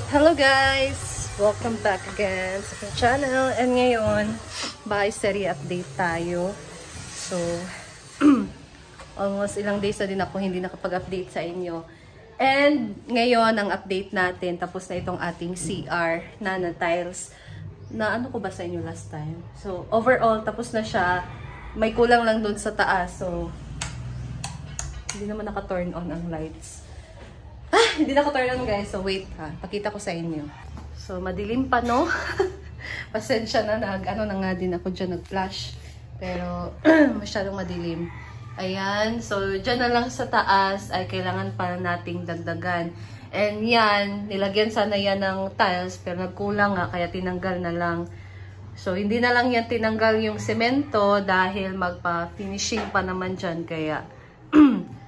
Hello guys! Welcome back again sa aking channel. And ngayon, bahay serie update tayo. So, almost ilang days na din ako hindi nakapag-update sa inyo. And ngayon, ang update natin, tapos na itong ating CR na tiles. Na ano ko ba sa inyo last time? So, overall, tapos na siya. May kulang lang doon sa taas. So, hindi naman naka-turn on ang lights. Hindi naka-turn on guys. So, wait ha. Pakita ko sa inyo. So, madilim pa no? Pasensya na. Ano na nga din ako dyan. Nag-flash. Pero, masyadong madilim. Ayan. So, dyan na lang sa taas ay kailangan pa nating dagdagan. And yan. Nilagyan sana yan ng tiles. Pero nagkulang nga. Kaya tinanggal na lang. So, hindi na lang yan tinanggal yung semento. Dahil magpa-finishing pa naman dyan. Kaya,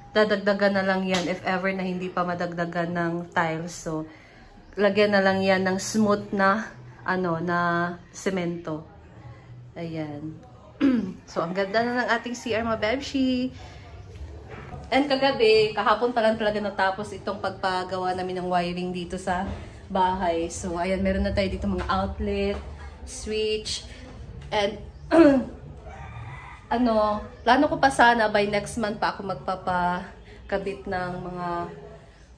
dadagdagan na lang yan if ever na hindi pa madagdagan ng tiles. So, lagyan na lang yan ng smooth na, na semento. Ayan. So, ang ganda na ng ating CR, mga bebshi. And kagabi, kahapon pa lang talaga natapos itong pagpagawa namin ng wiring dito sa bahay. So, ayan, meron na tayo dito mga outlet, switch, and plano ko pa sana by next month pa ako magpapakabit ng mga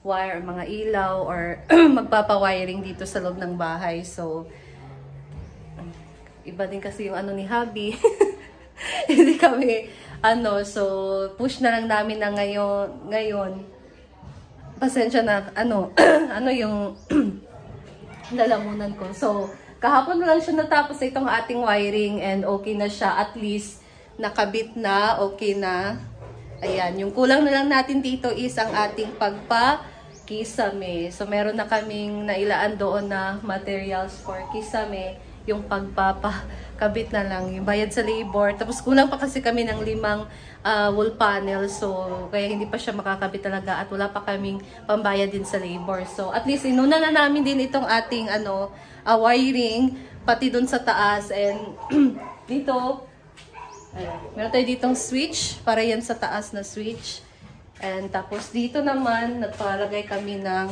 wire, mga ilaw, or magpapa-wiring dito sa loob ng bahay. So, iba din kasi yung ni Habi. Hindi kami, so, push na lang namin na ngayon. Pasensya na, yung lalamunan ko. So, kahapon lang siya natapos itong ating wiring and okay na siya, at least nakabit na, okay na. Ayan, yung kulang na lang natin dito is ang ating pagpa-kisame. So, meron na kaming nailaan doon na materials for kisame. Yung pagpapakabit na lang, yung bayad sa labor. Tapos kulang pa kasi kami ng 5 wall panels. So, kaya hindi pa siya makakabit talaga at wala pa kaming pambayad din sa labor. So, at least inuna na namin din itong ating wiring, pati dun sa taas. And dito, ayan, meron tayo ditong switch, para yan sa taas na switch. And tapos dito naman, nagpalagay kami ng,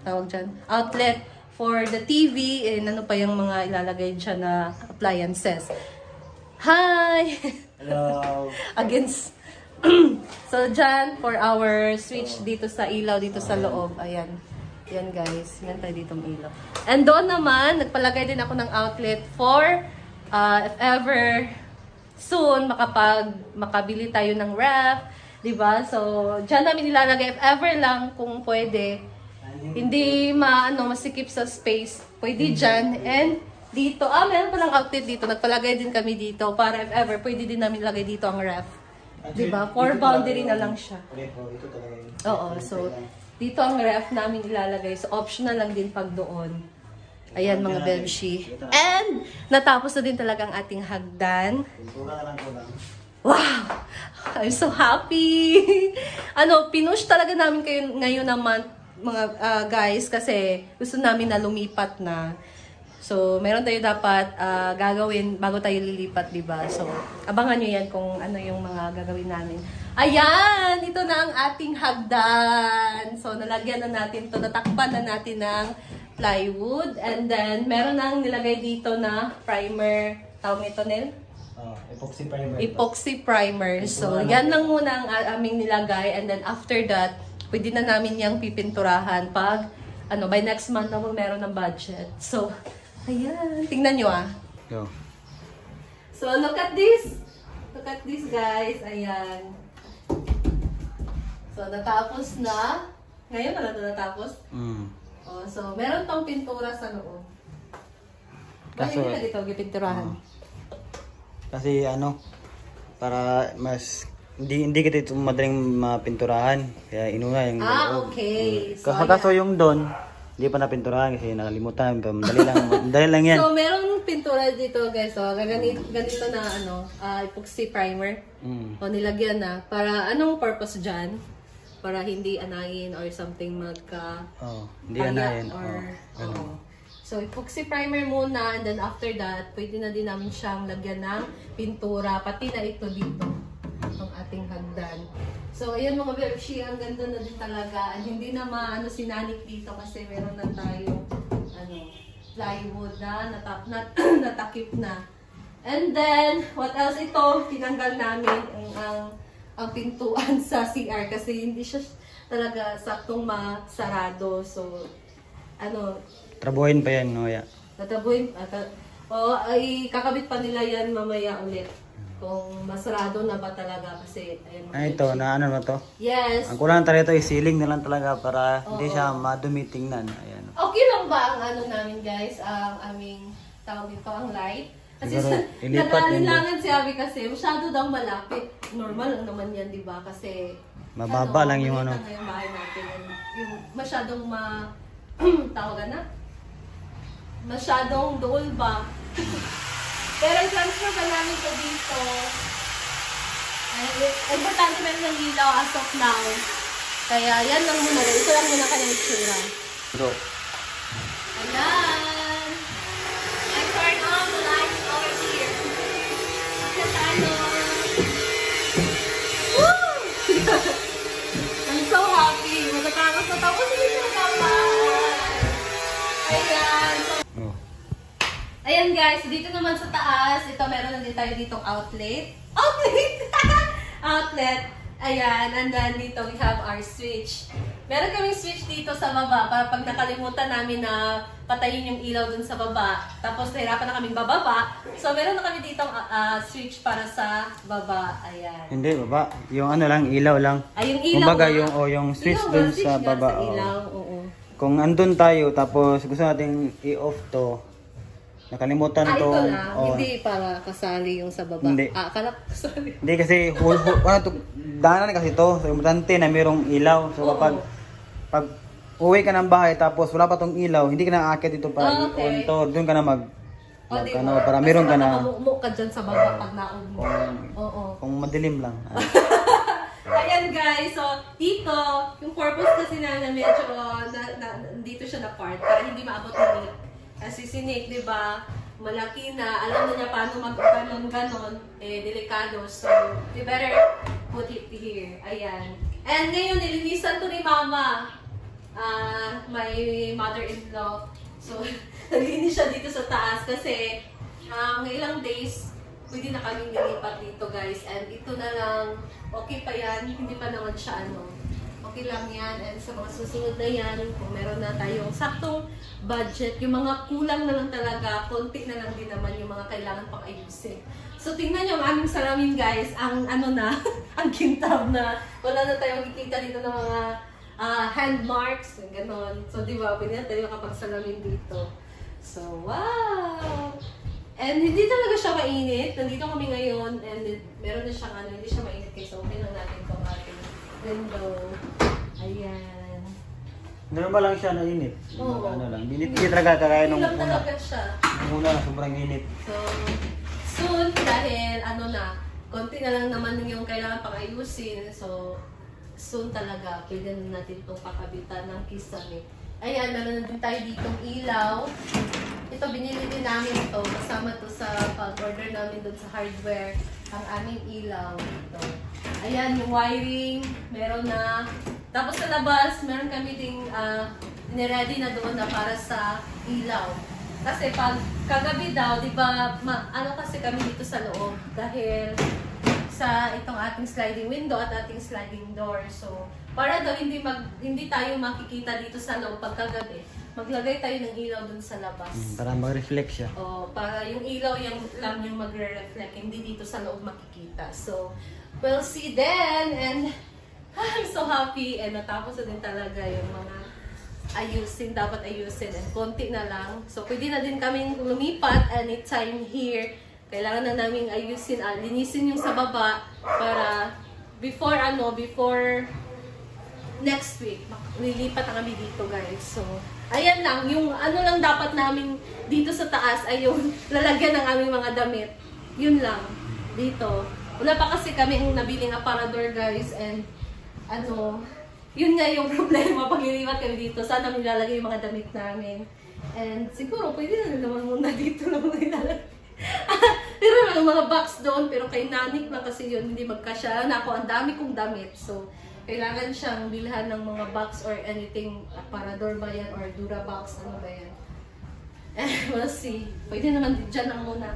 tawag dyan, outlet for the TV, and ano pa yung mga ilalagay dyan na appliances. Hi! Hello! Against, so dyan, for our switch dito sa ilaw, dito sa loob, ayan. Yan guys, yan tayo ditong ilaw. And doon naman, nagpalagay din ako ng outlet for if ever soon makabili tayo ng ref, 'di ba? So, diyan namin nilalagay if ever lang kung pwede. Hindi masikip sa space. Pwede diyan. And dito, meron pa lang outlet dito. Nagpalagay din kami dito para if ever pwede din namin lagay dito ang ref. 'Di ba? For boundary na lang siya. Oo, so dito ang ref namin ilalagay. So, optional lang din pag doon. Ayan mga bebshi. And natapos na din talaga ang ating hagdan. Wow! I'm so happy! Pinush talaga namin kayo ngayon naman mga guys kasi gusto namin na lumipat na. So, meron tayo dapat gagawin bago tayo lilipat, diba? So, abangan nyo yan kung ano yung mga gagawin namin. Ayan! Ito na ang ating hagdan. So, nalagyan na natin to. Natakpan na natin ng plywood. And then, meron nang nilagay dito na primer. Tawag nito, Nel? Epoxy primer. Epoxy primer. So, yan lang muna ang aming nilagay. And then, after that, pwede na namin yung pipinturahan pag, by next month na meron ng budget. So, ayan. Tingnan nyo Go. So, look at this. Look at this, guys. Ayan. So, natapos na. Ngayon na lang natapos. So, meron tong pintura sa loob. Bakit hindi na dito gipinturahan? Kasi para mas hindi kita ito madaling mapinturahan. Kaya inuna yung loob. Okay. So, kaso yung doon, hindi pa napinturahan kasi nakalimutan. Madali lang yan. So, merong pintura dito guys. So, ganito na epoxy primer. O, nilagyan na. Para anong purpose dyan? Para hindi anayin or something hindi anayin. So, epoxy primer muna, and then after that, pwede na din namin siyang lagyan ng pintura, pati na ito dito, itong ating hagdan. So, ayun mga Bebshi, ang ganda na din talaga. And hindi na maano sinanik dito kasi meron na tayo plywood na natakip na. And then, what else ito? Tinanggal namin ang pintuan sa CR kasi hindi siya talaga saktong masarado. So, Trabuhin pa yan, Noya. tatabuhin, ay kakabit pa nila yan mamaya ulit. Kung masarado na ba talaga kasi, ayun. Ito, na ano na to? Yes. Ang kulang talaga ito, isiling na lang talaga para hindi siya madumi tingnan. Ayan. Okay lang ba ang namin guys, ang aming tawag dito, ang light? Kasi Siguro, ilipat nag-alinlangan si Abby kasi masyado daw malapit. Normal lang naman yan, di ba? Kasi mababa lang yung maliit lang yung bahay natin. Yung masyadong tawagan na? Masyadong dool ba? Pero transfer pa namin ito dito. Importante meron ng ilaw as of now. Kaya yan lang muna. Ito lang muna kanyang itsura. Bro. Ayan. I turn on the lights over here. Kasano. Woo! I'm so happy. Matatapos na tapos. Hindi ko nakapahan. Ayan. Oh. Ayan guys, dito naman sa taas, ito meron na din tayo ditong outlet. Outlet! Ayan, and then dito we have our switch. Meron kaming switch dito sa baba para pag nakalimutan namin na patayin yung ilaw dun sa baba. Tapos nahirapan na kaming bababa. So meron na kami ditong switch para sa baba. Ayan. Hindi, baba. Yung ano lang, ilaw lang. Ay, yung ilaw kumbaga, na. yung switch Ilaw, dun switch sa nga baba. Sa ilaw, oh. oo. Kung andun tayo, tapos gusto natin i-off to, nakalimutan to. Ito lang. Hindi para kasali yung sa baba. Hindi. Akala kasali. Hindi kasi, daanan kasi to. So, importante na mayroong ilaw. So, pag uwi ka ng bahay, tapos wala pa tong ilaw, hindi ka na aakyat dito para on to. Doon ka na para meron ka na. Kasi ka dyan sa baba pag naon mo. Oo. Kung madilim lang. Ayan guys, so dito, yung purpose kasi na medyo dito siya na part para hindi maabot ni Nick. Kasi si Nick, di ba, malaki na, alam na niya paano mag-ganon, delikado. So, you better put it here. Ayan. And ngayon, nilinisan to ni Mama, my mother-in-law. So, naglinis siya dito sa taas kasi ng ilang days, pwede na kaming nilipat dito guys. And ito na lang, okay pa yan, hindi pa naman siya okay lang yan. And sa mga susunod na yan, kung meron na tayong saktong budget, yung mga kulang na lang talaga, konti na lang din naman yung mga kailangan pang ayusin. So tingnan nyo ang aming salamin guys, ang ang kintab na, wala na tayong makikita dito ng mga hand marks, ganon. So di ba, pwede na tayo makapagsalamin dito. So wow! And hindi talaga siya mainit. Nandito kami ngayon and meron na siyang hindi siya mainit kaya so okay lang natin itong ating window. Ayan. Normal lang siya na init. Oo. Ano lang. Init talaga kagaya nung Hindi lang una. talaga siya. Nung una, sobrang init. So, soon dahil konti na lang naman yung kailangan pang ayusin. So, soon talaga, pwede na natin itong pakabitan ng kisame. Ayan, meron na din tayo ditong ilaw. Ito, binili din namin ito. Kasama to sa pag-order namin doon sa hardware. Ang aming ilaw ito. Ayan, yung wiring, meron na. Tapos sa labas, meron kami ding niready na doon na para sa ilaw. Kasi pag kagabi daw, di ba, kasi kami dito sa loob. Dahil sa itong ating sliding window at ating sliding door. So, para daw hindi tayo makikita dito sa loob pagkagabi, maglagay tayo ng ilaw dun sa labas. Para mag-reflect siya. Para yung ilaw lang yung magre-reflect, hindi dito sa loob makikita. So, we'll see then. And I'm so happy. And natapos na din talaga yung mga dapat ayusin. And konti na lang. So, pwede na din kaming lumipat anytime here. Kailangan na namin ayusin, linisin yung sa baba para before next week, lilipat na kami dito guys. So, ayan lang, yung lang dapat namin dito sa taas ay yung lalagyan ng aming mga damit. Yun lang, dito. Wala pa kasi kami yung nabiling aparador guys and yun nga yung problema pag lilipat kami dito. Saan namin lalagay yung mga damit namin. And siguro pwede na naman muna dito lang ilalagay. Pero mga box doon, pero kay Nanik lang kasi yun, hindi magkasya na ako. Ang dami kong damit. So, kailangan siyang bilhan ng mga box or anything, Parador ba yan or Durabox, ano ba yan. We'll see. Pwede naman dyan lang muna.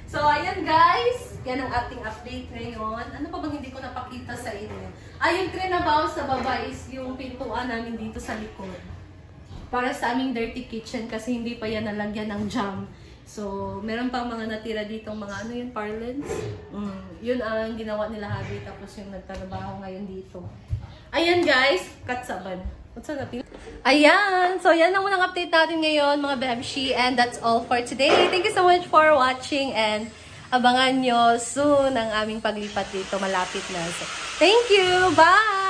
So, ayan guys. Yan ang ating update ngayon. Ano pa bang hindi ko napakita sa inyo? Yung Trinabaw sa baba is yung pintuan namin dito sa likod. Para sa aming dirty kitchen kasi hindi pa yan nalagyan ng jam. So, meron pang mga natira ditong mga ano yun, parlance. Yun ang ginawa nila Habi. Tapos yung nagtrabaho ngayon dito. Ayan guys. Katsaban. What's up, Habi? Ayan. So, yan ang unang update natin ngayon, mga Bebshi. And that's all for today. Thank you so much for watching. And abangan nyo soon ang aming paglipat dito. Malapit na. So, thank you. Bye!